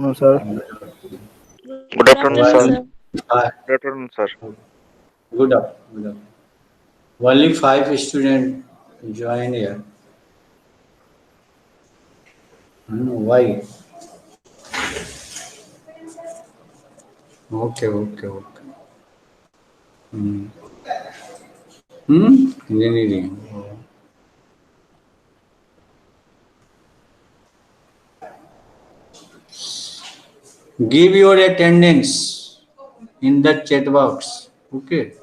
No, sir. Good afternoon, Well, sir. Good afternoon, sir. Good afternoon, sir. good up. Good up. Only 5 students join here. Why? Okay, okay, okay. Hmm. Engineering. Oh. Give your attendance in the chat box. Okay.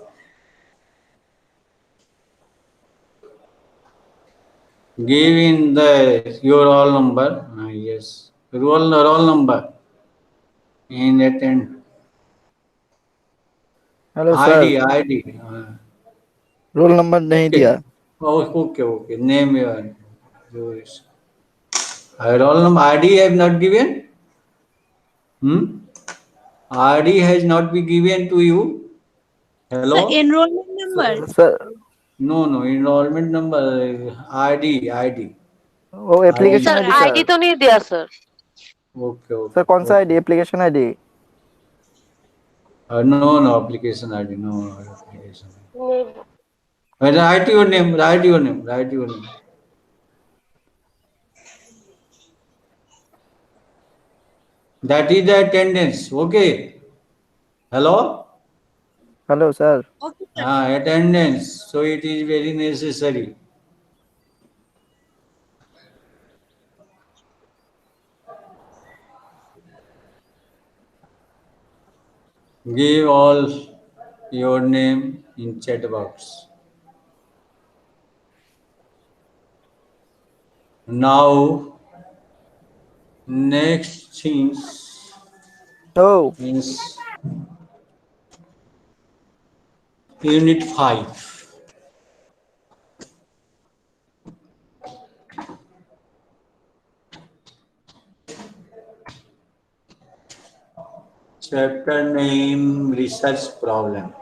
Give in the your roll number. Yes. Roll number in attend. Hello, sir. ID. Roll number नहीं Okay. दिया. Oh, okay, okay. Name yours. Roll number ID have not given. ID has not been given to you. Sir, Hello. enrollment number. Sir No. Enrollment number. ID. वो ID. Application sir ID ID sir. तो नहीं दिया sir. Okay, sir okay, कौन सा ID? okay. Application ID. No application ID. No application. नहीं Write your name. Write your name. Write your name. That is the attendance. Okay. Hello. Hello sir. Okay, sir. Attendance. So it is very necessary. Give all your name in chat box. Now, next things Oh, is Unit 5. Chapter name Research Problem.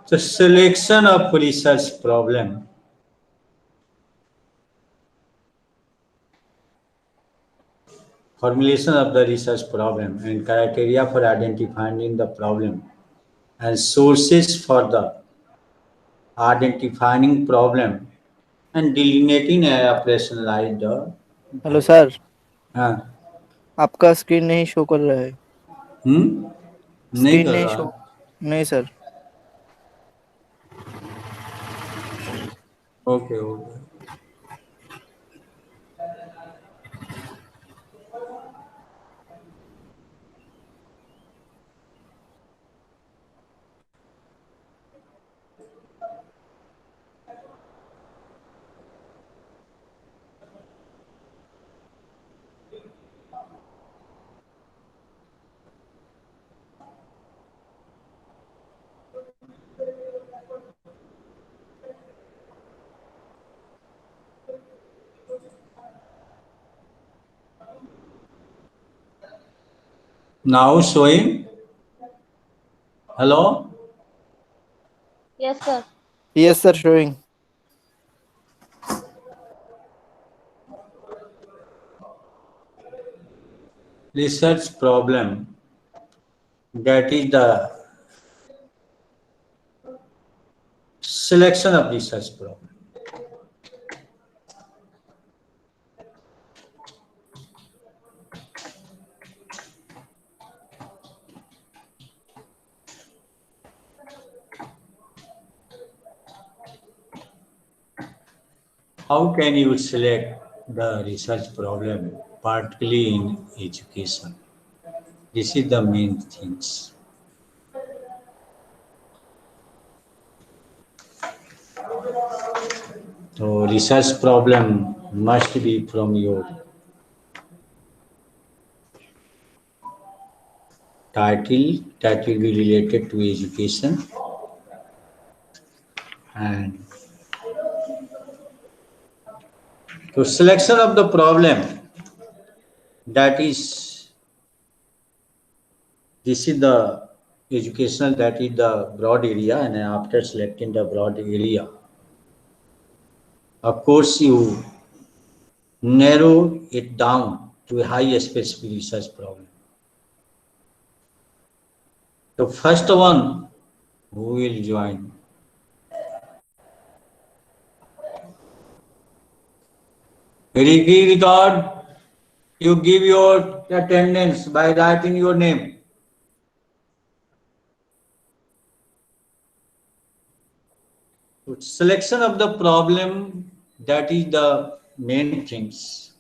The selection of research problem. Formulation of the research problem and criteria for identifying the problem and sources for the identifying problem and delineating and operationalize the hello sir. हाँ आपका screen नहीं show कर रहा है. नहीं screen कर नहीं रहा. शो. नहीं sir. Okay okay. Now showing. Hello. Yes sir. Yes sir, showing. Research problem. That is the selection of research problem. How can you select the research problem, particularly in education? This is the main things. So research problem must be from your title that will be related to education, and to selection of the problem, that is, this is the educational, that is the broad area, and after selecting the broad area, of course you narrow it down to a high specific research problem. The first one who will join? Record, you give your attendance by writing your name. Selection of the problem, that is the main things.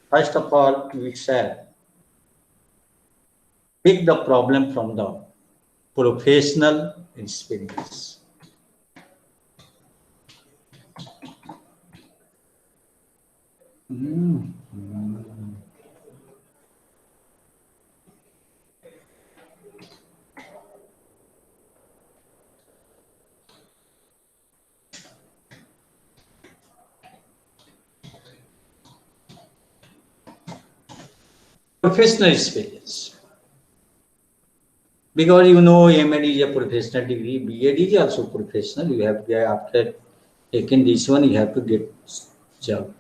First of all, we shall pick the problem from the professional experience. Professional experience. Because you know, MAD is a professional degree, BEd is also professional. You have to, after taking this one, you have to get job.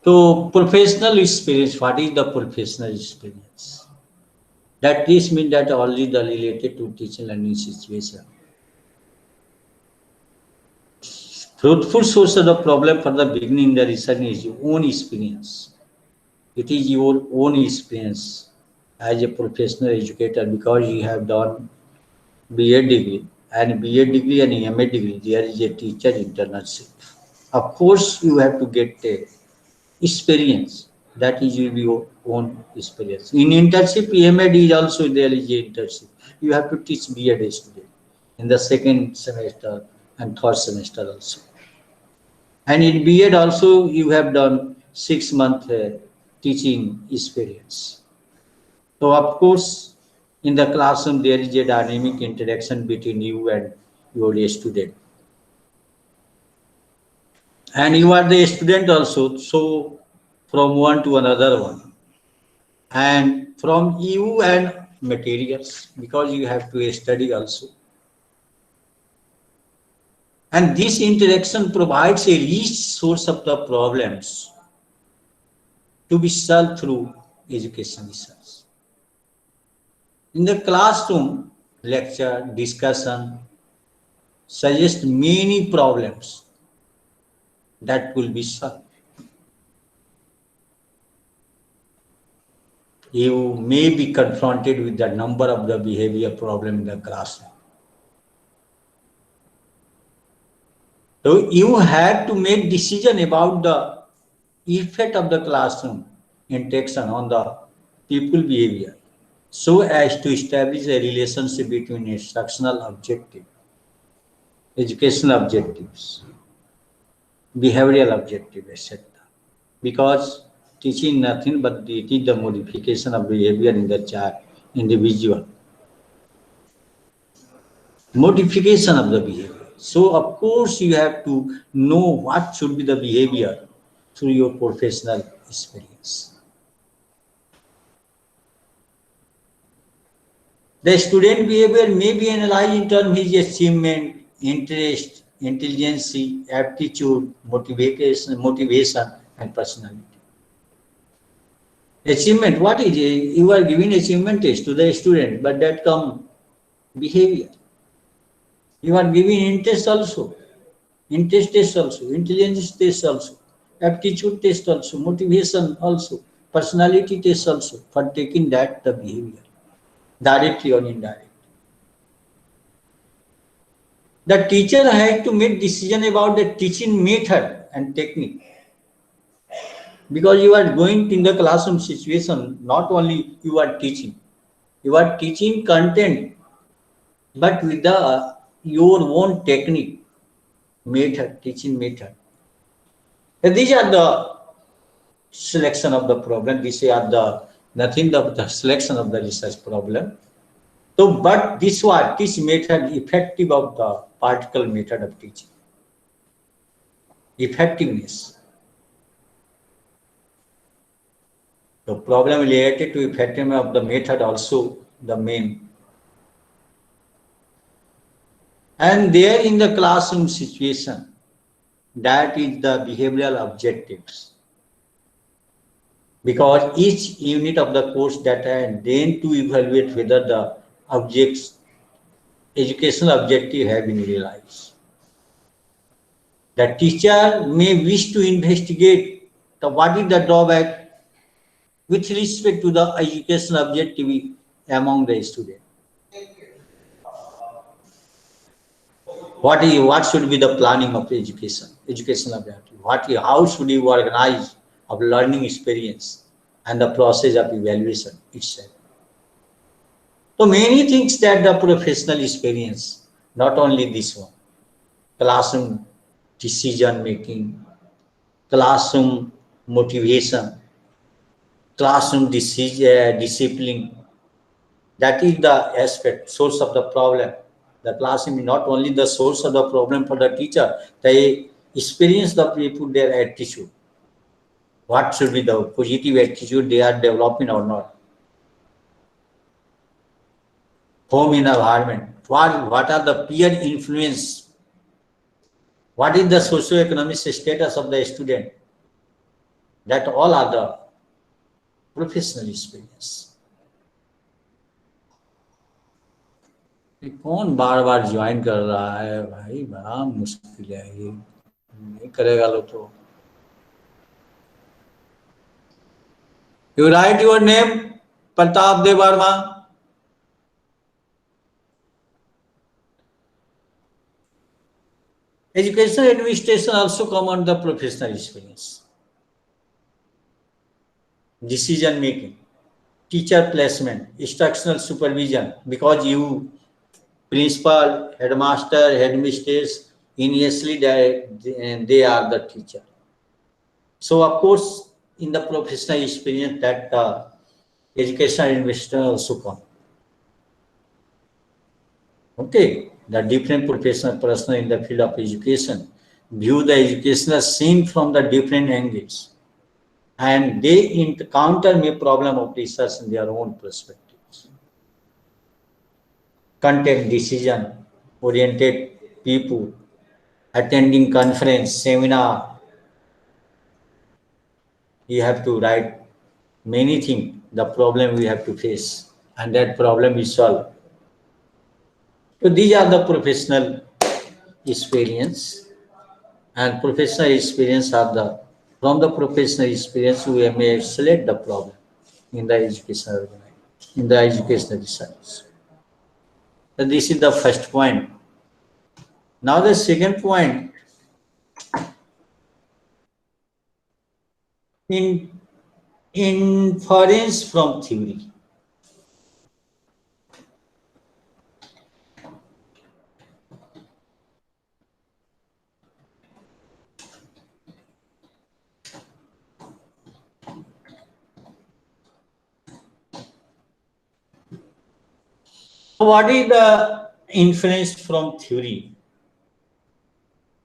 So, professional experience, what is the professional experience? That this means that only the related to teaching learning situation. Fruitful source of the problem for the beginning the research is your own experience. It is your own experience as a professional educator, because you have done BEd degree, and BEd degree and MA degree, there is a teacher internship. Of course, you have to get a experience, that is your own experience. In internship, MAD is also there is a internship. You have to teach BEd student in the second semester and third semester also. And in BEd also, you have done 6 month teaching experience. So of course, in the classroom, there is a dynamic interaction between you and your student. And you are the student also, so from one to another one. And from you and materials, because you have to study also. And this interaction provides a rich source of the problems to be solved through education research. In the classroom, lecture, discussion suggest many problems that will be solved. You may be confronted with the number of the behavior problem in the classroom. So you have to make decision about the effect of the classroom interaction on the people behavior, so as to establish a relationship between instructional objective, educational objectives, behavioral objective, etc. Because teaching nothing but it is the modification of behavior in the child, individual. Modification of the behavior. So of course you have to know what should be the behavior through your professional experience. The student behavior may be analyzed in terms of his achievement, interest, intelligence, aptitude, motivation, and personality. Achievement, what is it? You are giving achievement test to the student, but that comes behavior. You are giving interest also, interest test also, intelligence test also, aptitude test also, motivation also, personality test also, for taking that the behavior, directly or indirectly. The teacher has to make decision about the teaching method and technique. Because you are going in the classroom situation, not only you are teaching content, but with your own technique, method, teaching method. And these are the selection of the problem. These are the nothing of the selection of the research problem. So, but this method effective of the particle method of teaching. Effectiveness. The problem related to effectiveness of the method also the main. And there in the classroom situation, that is the behavioral objectives. Because each unit of the course data and then to evaluate whether the educational objective have been realized. The teacher may wish to investigate what is the drawback with respect to the educational objective among the students. What should be the planning of educational objective? How should you organize of learning experience and the process of evaluation itself? So many things that the professional experience, not only this one, classroom decision making, classroom motivation, classroom discipline, that is the aspect, source of the problem. The classroom is not only the source of the problem for the teacher, they experience the people, their attitude. What should be the positive attitude they are developing or not? Home environment, what are the peer influence? What is the socio-economic status of the student? That all are the professional experience. कौन बार बार join कर रहा है भाई, बड़ा मुश्किल है ये, नहीं करेगा लो तो. You write your name, Pratap Dev Verma. Education administration also come under the professional experience. Decision making, teacher placement, instructional supervision, because you principal, headmaster, headmistress, initially they are the teacher. So of course, in the professional experience that educational administration also come. Okay, the different professional person in the field of education view the educational scene from the different angles, and they encounter a problem of research in their own perspectives. Content decision oriented people, attending conference, seminar, you have to write many things, the problem we have to face, and that problem is solved. So these are the professional experience, and professional experience are the, from the professional experience we may select the problem in the educational research. So this is the first point. Now the second point, in inference from theory. What is the inference from theory?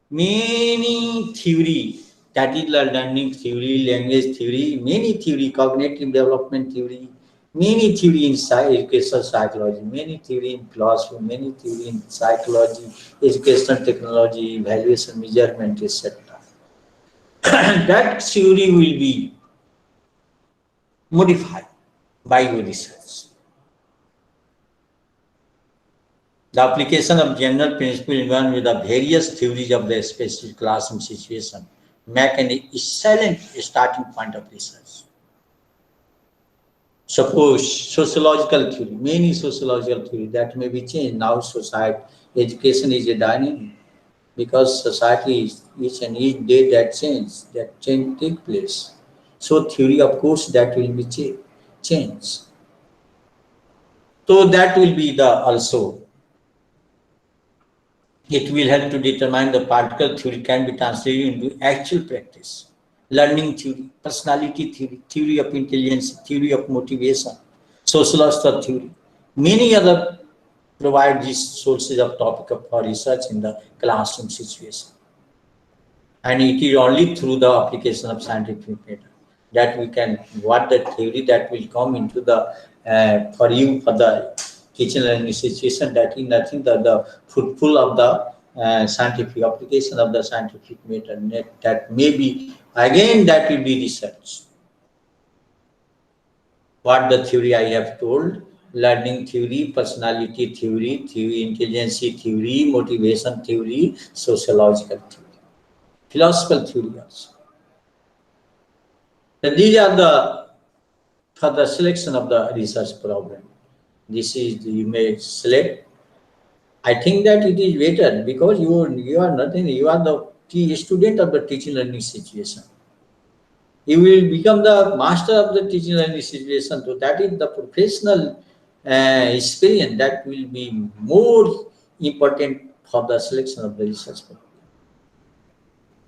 Many theory, that is learning theory, language theory, many theory, cognitive development theory, many theory in educational psychology, many theory in philosophy, many theory in psychology, educational technology, evaluation, measurement, etc. That theory will be modified by your research. The application of general principle involved with the various theories of the specific classroom situation make an excellent starting point of research. Suppose sociological theory, many sociological theory that may be changed. Now society, education is a dynamic, because society is each and each day that change take place. So theory, of course, that will be changed. So that will be the also It will help to determine the particle theory can be translated into actual practice. Learning theory, personality theory, theory of intelligence, theory of motivation, sociological theory. Many other provide these sources of topic for research in the classroom situation. And it is only through the application of scientific method that we can, what the theory that will come into the, for you, for the teaching learning situation, that is nothing but the fruitful of the scientific application of the scientific method, that may be, again, that will be research. What the theory I have told, learning theory, personality theory, theory, intelligence theory, motivation theory, sociological theory, philosophical theory also. And these are the, for the selection of the research problem. This is, you may select. I think that it is better because you are nothing, you are the student of the teaching learning situation. You will become the master of the teaching learning situation. So that is the professional experience that will be more important for the selection of the research problem.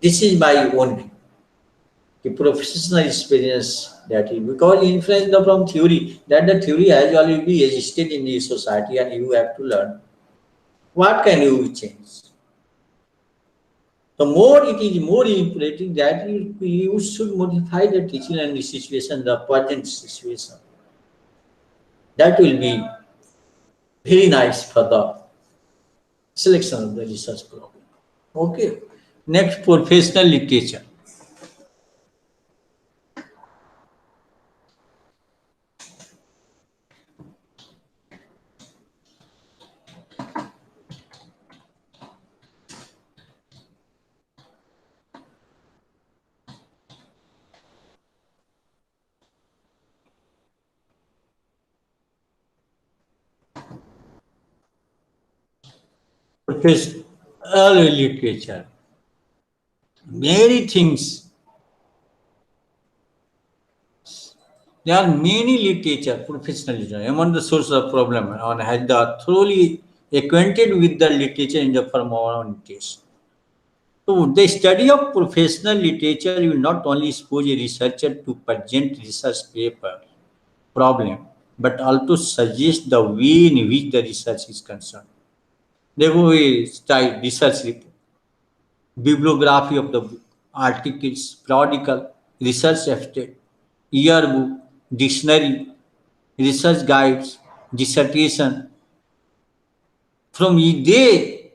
This is my own view. The professional experience, that is because influence from theory, that the theory has already existed in the society and you have to learn. What can you change? The more it is more important that you should modify the teaching and the situation, the present situation. That will be very nice for the selection of the research problem. Okay. Next, professional literature. Professional literature. Many things. There are many literature, professional literature, among the source of problem, and has the thoroughly acquainted with the literature in the form of own taste. So the study of professional literature will not only expose a researcher to present research paper problem, but also suggest the way in which the research is concerned. They will style research report, bibliography of the book, articles, periodical, research abstract, yearbook, dictionary, research guides, dissertation. From they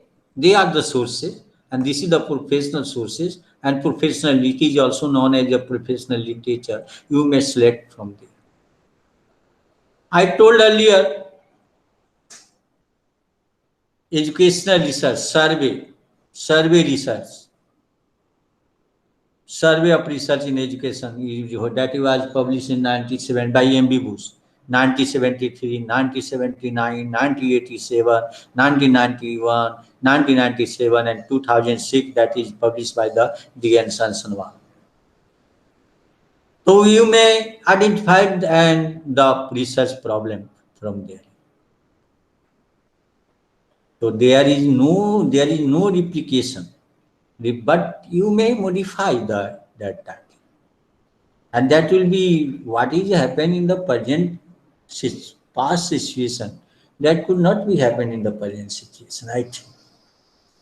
are the sources, and this is the professional sources, and professional literature is also known as a professional literature. You may select from there. I told earlier, educational research, survey research, survey of research in education, that was published in 1997 by M.B. Bush. 1973, 1979, 1987, 1991, 1997, and 2006, that is published by the D.N. Sansanwal. So you may identify the research problem from there. So there is no replication, but you may modify that data. And that will be what is happening in the present past situation. That could not be happening in the present situation, I think.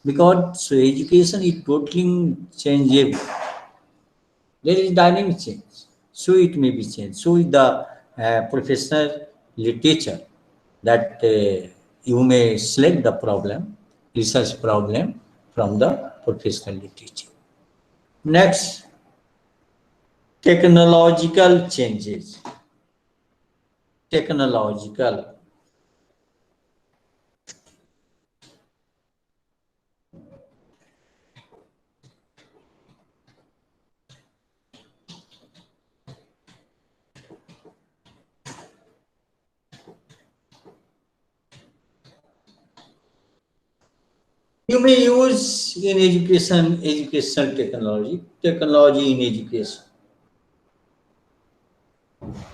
Because so education is totally changeable. There is dynamic change. So it may be changed. So the professional literature that you may select the problem, research problem from the professional literature. Next, technological changes. Technological. You may use in educational technology in education.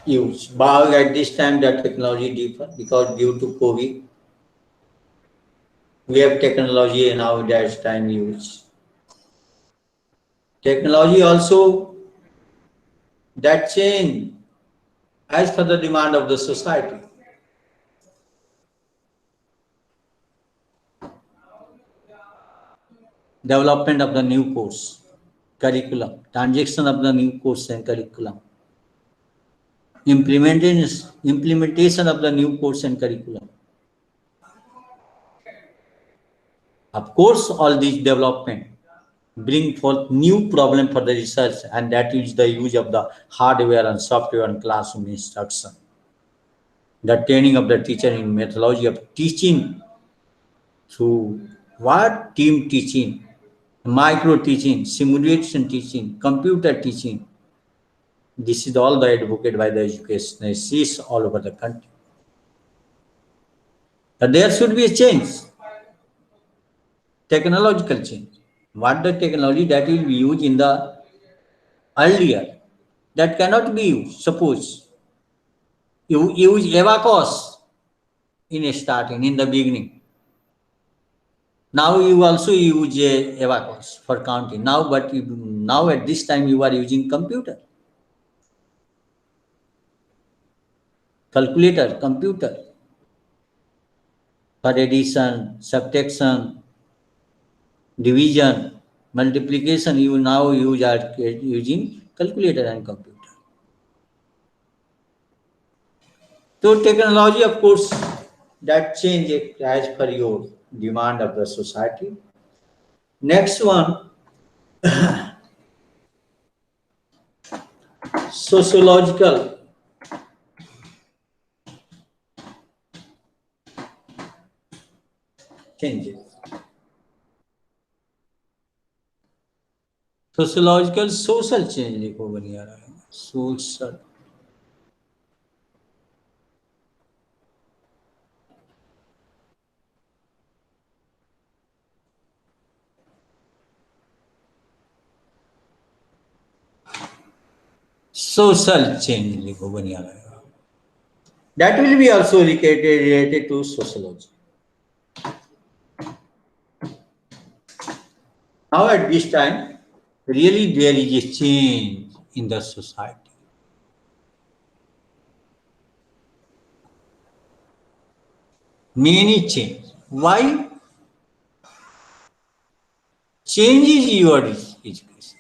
Use. But at this time, the technology differ because due to COVID, We have technology now that time use. Technology also that change as per the demand of the society. Development of the new course, curriculum, transaction of the new course and curriculum, implementation of the new course and curriculum. Of course, all these development bring forth new problem for the research, and that is the use of the hardware and software and classroom instruction. The training of the teacher in methodology of teaching through what? Team teaching, micro teaching, simulation teaching, computer teaching. This is all the advocated by the educationists all over the country. But there should be a change, technological change. What the technology that will be used in the earlier, that cannot be used. Suppose you use Abacus in starting, in the beginning. Now you also use Abacus for counting. Now, but now at this time you are using computer, calculator, computer for addition, subtraction, division, multiplication. You now use are using calculator and computer. So technology, of course, that change it as per your demand of the society. Next one, sociological changes. Sociological social change लिखो बनी आ रहा है social. Social change लिखो बनी आ रहा है. That will be also related to sociology. Now at this time, really there is a change in the society. Many change. Why? Change is your education.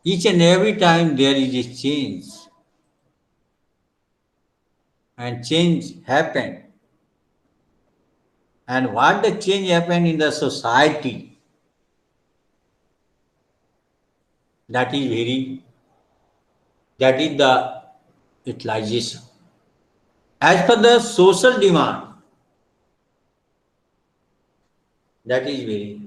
Each and every time there is a change. And change happened. And what the change happened in the society, that is the utilization. As per the social demand, that is very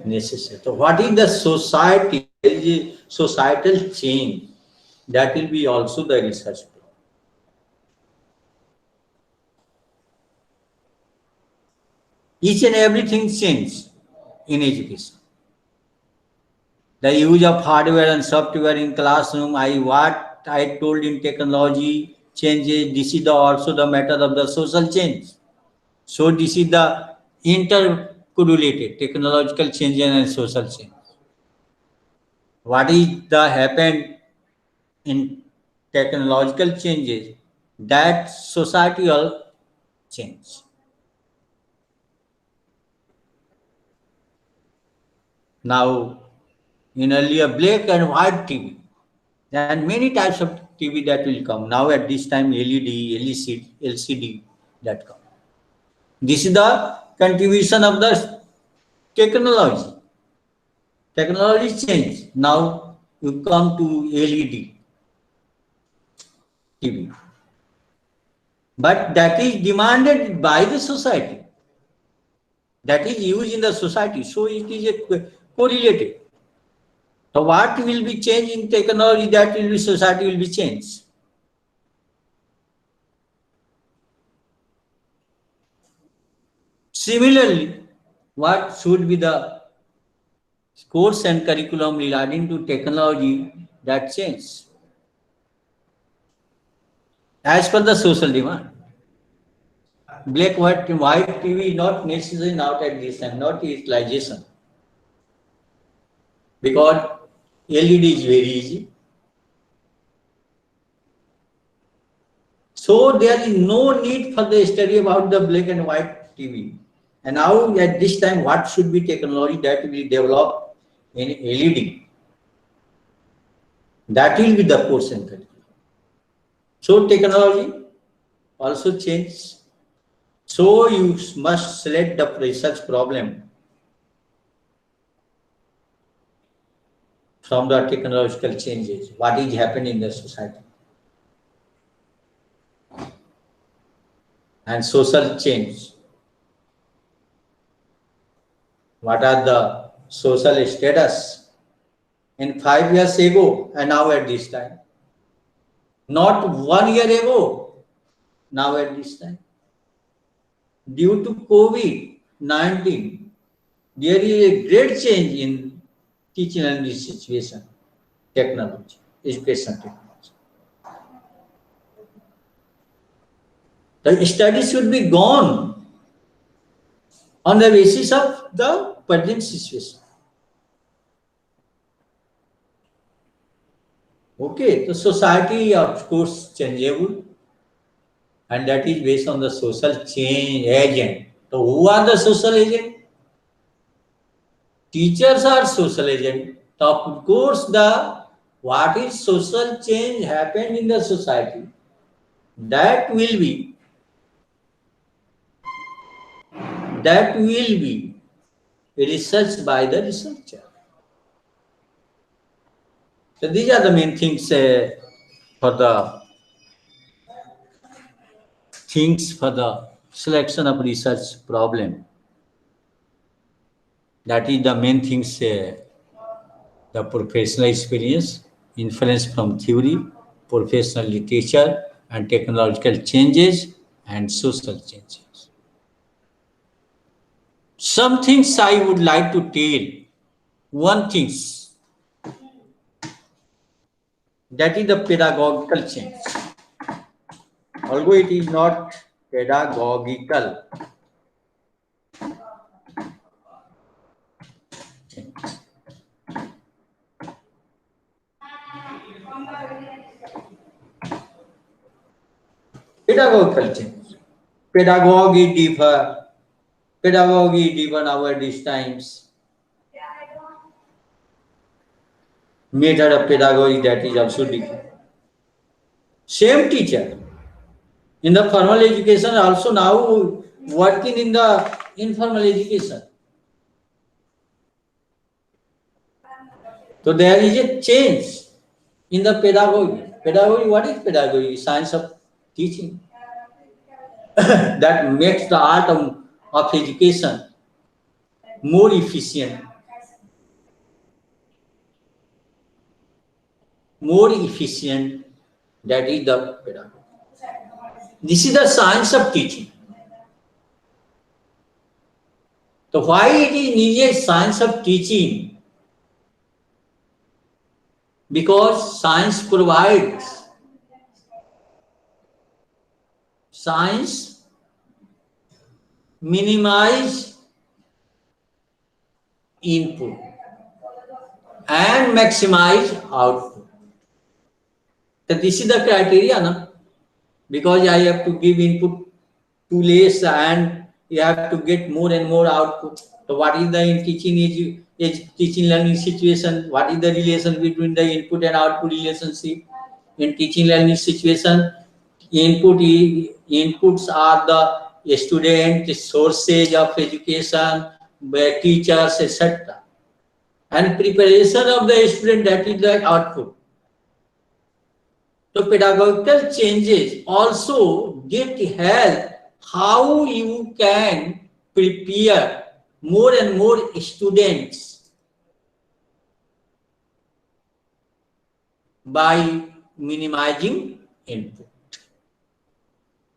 necessary. So what is the society? There is a societal change. That will be also the research problem. Each and everything changes in education. The use of hardware and software in classroom, what I told in technology changes, this is also the matter of the social change. So this is the intercorrelated technological change and social change. What is the happened in technological changes? That societal change. Now, in earlier black and white TV, and many types of TV that will come. Now at this time LED, LCD that come. This is the contribution of the technology. Technology change. Now you come to LED TV. But that is demanded by the society. That is used in the society. So it is a correlated. So what will be changed in technology, that will be society will be changed. Similarly, what should be the course and curriculum regarding to technology that change as per the social demand. black white TV not necessary now at this time, not utilization. Because LED is very easy. So there is no need for the study about the black and white TV. And now at this time, what should be technology that will be developed in LED? That will be the course and curriculum. So technology also change. So you must select the research problem from the technological changes. What is happening in the society? And social change. What are the social status in 5 years ago and now at this time? Not 1 year ago, now at this time. Due to COVID-19, there is a great change in teaching and this situation, technology, education technology. The study should be gone on the basis of the present situation. Okay, the society of course changeable, and that is based on the social change agent. So who are the social agent? Teachers are social agent. So of course what is social change happened in the society, that will be researched by the researcher. So these are the main things for the selection of research problem. That is the main things, the professional experience, influence from theory, professional literature, and technological changes and social changes. Some things I would like to tell. One thing, that is the pedagogical change. Although it is not pedagogical. Pedagogical change. Pedagogy differ nowadays times. Method of pedagogy, that is also different. Same teacher in the formal education also now working in the informal education. So there is a change in the pedagogy. Pedagogy, what is pedagogy? Science of teaching. That makes the art of education more efficient. That is the pedagogy. This is the science of teaching. So why it is needed science of teaching? Because science minimize input and maximize output. So this is the criteria, no? Because I have to give input too less and you have to get more and more output. So what is the in teaching learning situation? What is the relation between the input and output relationship? In teaching learning situation, inputs are the student, sources of education, teachers, etc. And preparation of the student, that is the output. So pedagogical changes also get help how you can prepare more and more students by minimizing input.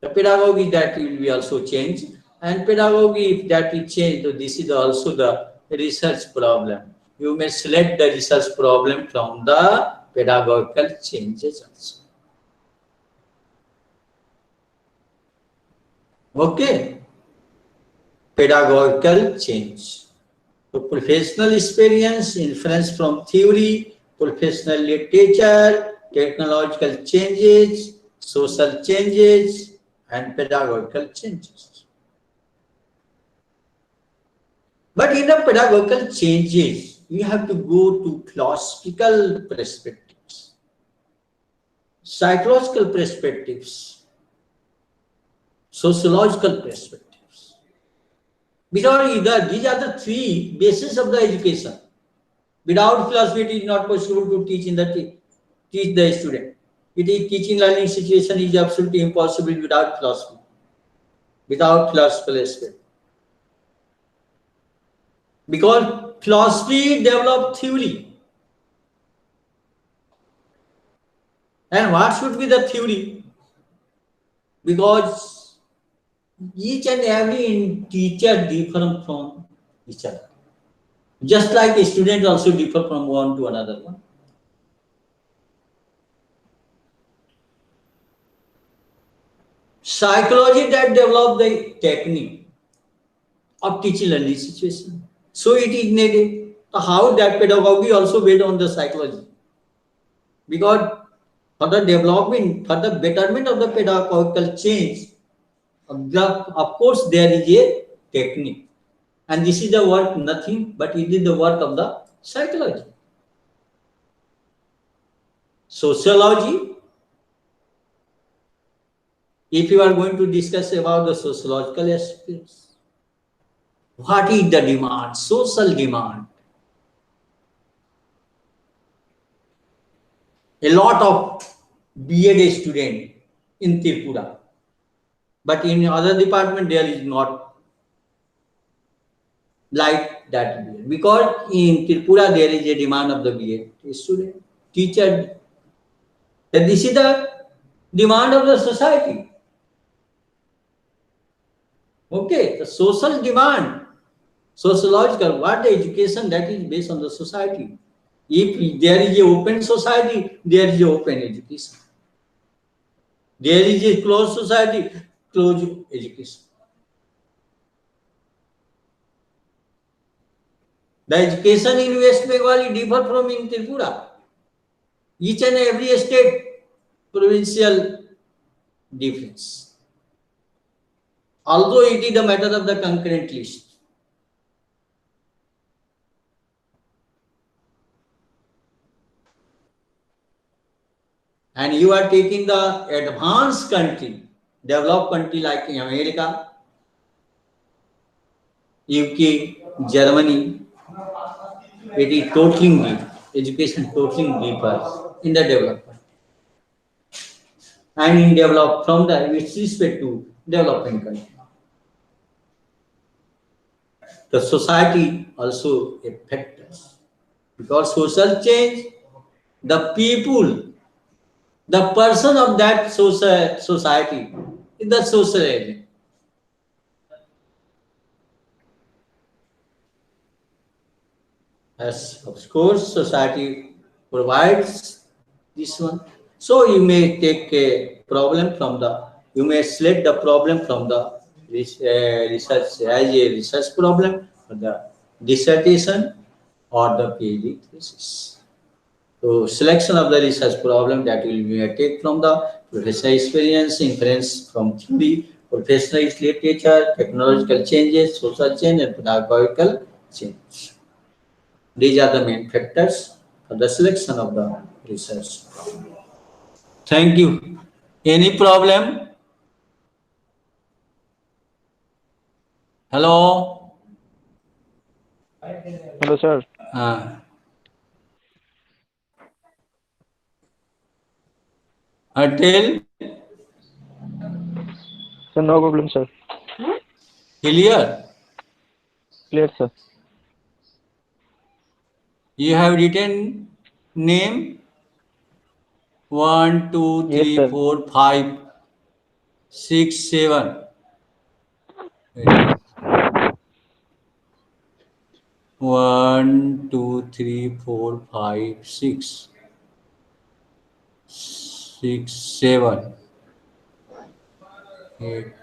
The pedagogy, that will be also changed, and pedagogy, if that is changed, so this is also the research problem. You may select the research problem from the pedagogical changes also. Okay. Pedagogical change. So professional experience, inference from theory, professional literature, technological changes, social changes, and pedagogical changes. But in the pedagogical changes, you have to go to philosophical perspectives, psychological perspectives, sociological perspectives. Because these are the three bases of the education. Without philosophy, it is not possible to teach teach the student. It is teaching learning situation is absolutely impossible without philosophy, without philosophical aspect. Because philosophy developed theory. And what should be the theory? Because each and every teacher differ from each other. Just like a student also differ from one to another one. Psychology that develop the technique of teaching learning situation. So it is needed. How that pedagogy also based on the psychology. Because for the development, for the betterment of the pedagogical change, of course there is a technique. And this is the work, nothing but it is the work of the psychology. Sociology, if you are going to discuss about the sociological aspects, what is the demand, social demand? A lot of B.Ed student in Tripura, but in other department there is not like that, because in Tripura there is a demand of the B.Ed student, teacher. That this is the demand of the society. Okay, the social demand, sociological, what the education that is based on the society. If there is a open society, there is a open education. There is a closed society, closed education. The education in West Bengal differ from in Tripura. Each and every state, provincial difference. Although it is a matter of the concurrent list. And you are taking the advanced country, developed country like in America, UK, Germany, it is totally deep, education totally deeper in the development. And in developed from the with respect to developing country. The society also affects us. Because social change, the people, the person of that society is the social agent. As of course, society provides this one. So you may take a problem from you may select the problem from the research as a research problem for the dissertation or the PhD thesis. So selection of the research problem that will be take from the professional experience, inference from theory, professional literature, technological changes, social change, and pedagogical change. These are the main factors for the selection of the research. Thank you. Any problem? Hello? Hello, sir. Tell. Sir, no problem, sir. Clear? Clear, sir. You have written name 1, 2, Yes, 3, sir. 4, 5, 6, 7. 1, 2, 3, 4, 5, 6. 6, 7, 8,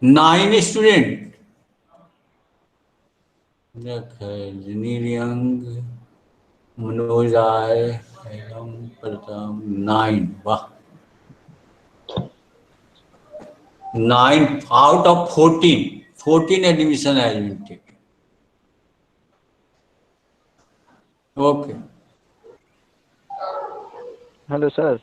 9 student. Janil Young, Manoj I, Pratham, 9. Wow. 9 out of 14. 14 admission has been taken. Okay. Hello, sir.